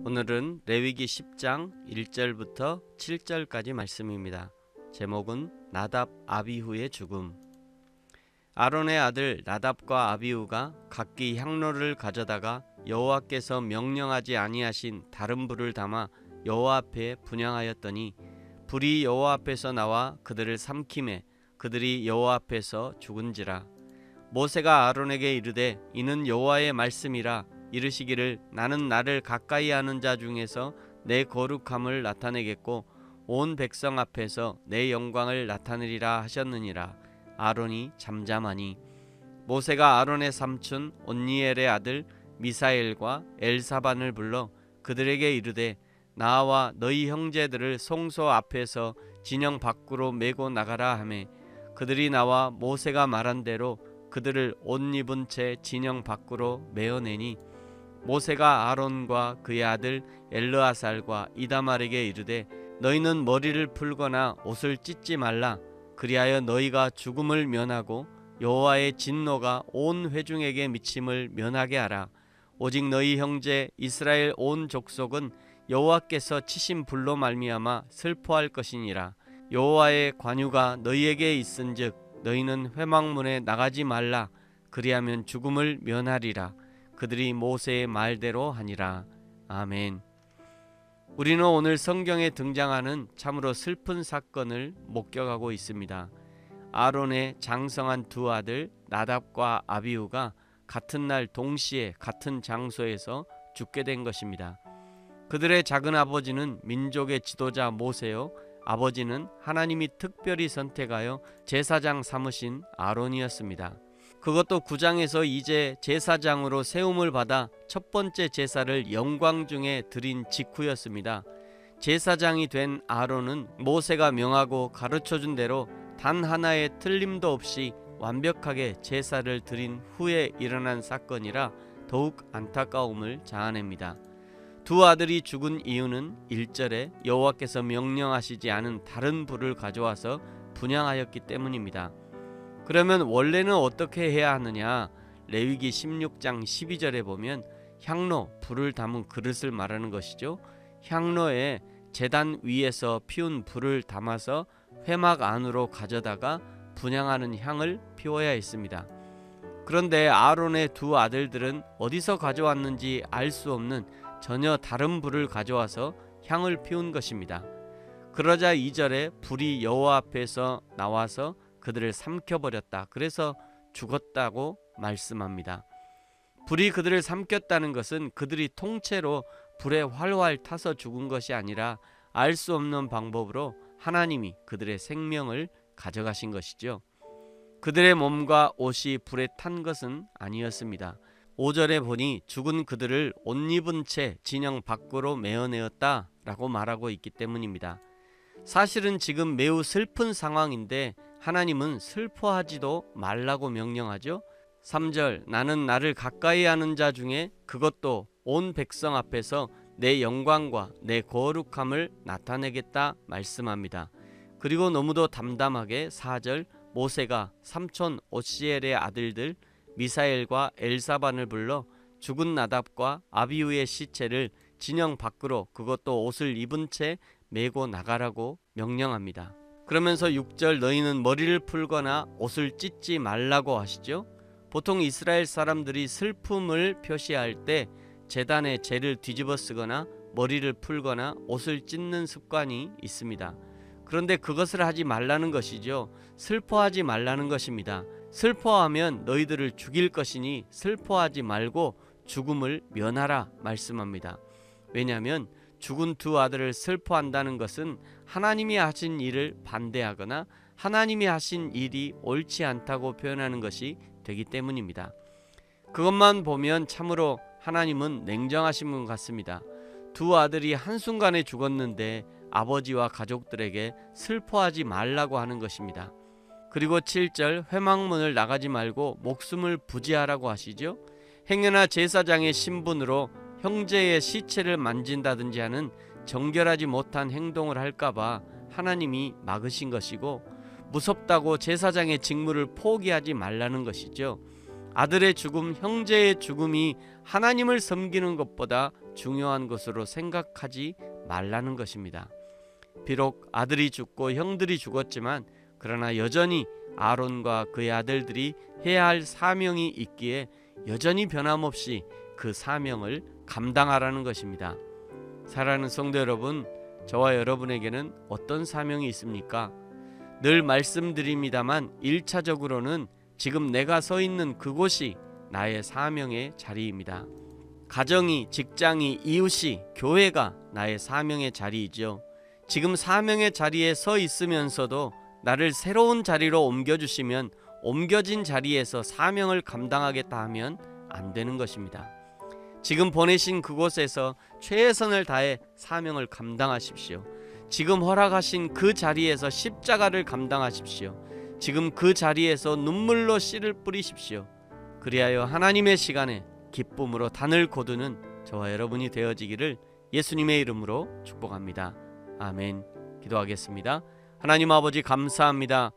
오늘은 레위기 10장 1절부터 7절까지 말씀입니다. 제목은 나답 아비후의 죽음. 아론의 아들 나답과 아비후가 각기 향로를 가져다가 여호와께서 명령하지 아니하신 다른 불을 담아 여호와 앞에 분향하였더니 불이 여호와 앞에서 나와 그들을 삼키매 그들이 여호와 앞에서 죽은지라. 모세가 아론에게 이르되 이는 여호와의 말씀이라. 이르시기를 나는 나를 가까이 하는 자 중에서 내 거룩함을 나타내겠고 온 백성 앞에서 내 영광을 나타내리라 하셨느니라. 아론이 잠잠하니 모세가 아론의 삼촌 온니엘의 아들 미사엘과 엘사반을 불러 그들에게 이르되 나와 너희 형제들을 성소 앞에서 진영 밖으로 메고 나가라 하매 그들이 나와 모세가 말한 대로 그들을 옷 입은 채 진영 밖으로 메어내니 모세가 아론과 그의 아들 엘르아살과 이다말에게 이르되 너희는 머리를 풀거나 옷을 찢지 말라. 그리하여 너희가 죽음을 면하고 여호와의 진노가 온 회중에게 미침을 면하게 하라. 오직 너희 형제 이스라엘 온 족속은 여호와께서 치신 불로 말미암아 슬퍼할 것이니라. 여호와의 관유가 너희에게 있은즉 너희는 회막문에 나가지 말라. 그리하면 죽음을 면하리라. 그들이 모세의 말대로 하니라. 아멘. 우리는 오늘 성경에 등장하는 참으로 슬픈 사건을 목격하고 있습니다. 아론의 장성한 두 아들 나답과 아비후가 같은 날 동시에 같은 장소에서 죽게 된 것입니다. 그들의 작은 아버지는 민족의 지도자 모세요, 아버지는 하나님이 특별히 선택하여 제사장 삼으신 아론이었습니다. 그것도 9장에서 이제 제사장으로 세움을 받아 첫 번째 제사를 영광 중에 드린 직후였습니다. 제사장이 된 아론은 모세가 명하고 가르쳐준 대로 단 하나의 틀림도 없이 완벽하게 제사를 드린 후에 일어난 사건이라 더욱 안타까움을 자아냅니다. 두 아들이 죽은 이유는 1절에 여호와께서 명령하시지 않은 다른 불을 가져와서 분향하였기 때문입니다. 그러면 원래는 어떻게 해야 하느냐? 레위기 16장 12절에 보면 향로, 불을 담은 그릇을 말하는 것이죠. 향로에 제단 위에서 피운 불을 담아서 회막 안으로 가져다가 분향하는 향을 피워야 했습니다. 그런데 아론의 두 아들들은 어디서 가져왔는지 알 수 없는 전혀 다른 불을 가져와서 향을 피운 것입니다. 그러자 2절에 불이 여호와 앞에서 나와서 그들을 삼켜버렸다. 그래서 죽었다고 말씀합니다. 불이 그들을 삼켰다는 것은 그들이 통째로 불에 활활 타서 죽은 것이 아니라 알 수 없는 방법으로 하나님이 그들의 생명을 가져가신 것이죠. 그들의 몸과 옷이 불에 탄 것은 아니었습니다. 5절에 보니 죽은 그들을 옷 입은 채 진영 밖으로 메어내었다 라고 말하고 있기 때문입니다. 사실은 지금 매우 슬픈 상황인데 하나님은 슬퍼하지도 말라고 명령하죠. 3절 나는 나를 가까이 하는 자 중에 그것도 온 백성 앞에서 내 영광과 내 거룩함을 나타내겠다 말씀합니다. 그리고 너무도 담담하게 4절 모세가 삼촌 오시엘의 아들들 미사엘과 엘사반을 불러 죽은 나답과 아비후의 시체를 진영 밖으로 그것도 옷을 입은 채 메고 나가라고 명령합니다. 그러면서 6절 너희는 머리를 풀거나 옷을 찢지 말라고 하시죠. 보통 이스라엘 사람들이 슬픔을 표시할 때 제단에 재를 뒤집어 쓰거나 머리를 풀거나 옷을 찢는 습관이 있습니다. 그런데 그것을 하지 말라는 것이죠. 슬퍼하지 말라는 것입니다. 슬퍼하면 너희들을 죽일 것이니 슬퍼하지 말고 죽음을 면하라 말씀합니다. 왜냐하면 죽은 두 아들을 슬퍼한다는 것은 하나님이 하신 일을 반대하거나 하나님이 하신 일이 옳지 않다고 표현하는 것이 되기 때문입니다. 그것만 보면 참으로 하나님은 냉정하신 분 같습니다. 두 아들이 한순간에 죽었는데 아버지와 가족들에게 슬퍼하지 말라고 하는 것입니다. 그리고 7절 회막문을 나가지 말고 목숨을 부지하라고 하시죠. 행여나 제사장의 신분으로 형제의 시체를 만진다든지 하는 정결하지 못한 행동을 할까봐 하나님이 막으신 것이고 무섭다고 제사장의 직무를 포기하지 말라는 것이죠. 아들의 죽음, 형제의 죽음이 하나님을 섬기는 것보다 중요한 것으로 생각하지 말라는 것입니다. 비록 아들이 죽고 형들이 죽었지만 그러나 여전히 아론과 그의 아들들이 해야 할 사명이 있기에 여전히 변함없이 그 사명을 감당하라는 것입니다. 사랑하는 성도 여러분, 저와 여러분에게는 어떤 사명이 있습니까? 늘 말씀드립니다만 1차적으로는 지금 내가 서 있는 그곳이 나의 사명의 자리입니다. 가정이, 직장이, 이웃이, 교회가 나의 사명의 자리이죠. 지금 사명의 자리에 서 있으면서도 나를 새로운 자리로 옮겨주시면 옮겨진 자리에서 사명을 감당하겠다 하면 안 되는 것입니다. 지금 보내신 그곳에서 최선을 다해 사명을 감당하십시오. 지금 허락하신 그 자리에서 십자가를 감당하십시오. 지금 그 자리에서 눈물로 씨를 뿌리십시오. 그리하여 하나님의 시간에 기쁨으로 단을 거두는 저와 여러분이 되어지기를 예수님의 이름으로 축복합니다. 아멘. 기도하겠습니다. 하나님 아버지 감사합니다.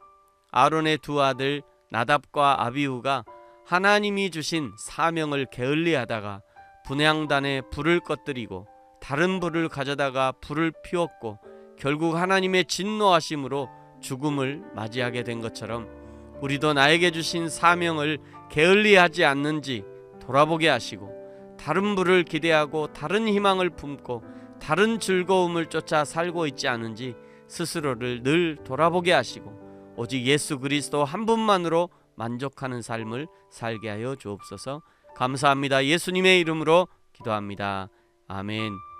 아론의 두 아들 나답과 아비후가 하나님이 주신 사명을 게을리하다가 분향단에 불을 꺼뜨리고 다른 불을 가져다가 불을 피웠고 결국 하나님의 진노하심으로 죽음을 맞이하게 된 것처럼 우리도 나에게 주신 사명을 게을리하지 않는지 돌아보게 하시고 다른 불을 기대하고 다른 희망을 품고 다른 즐거움을 쫓아 살고 있지 않은지 스스로를 늘 돌아보게 하시고 오직 예수 그리스도 한 분만으로 만족하는 삶을 살게 하여 주옵소서. 감사합니다. 예수님의 이름으로 기도합니다. 아멘.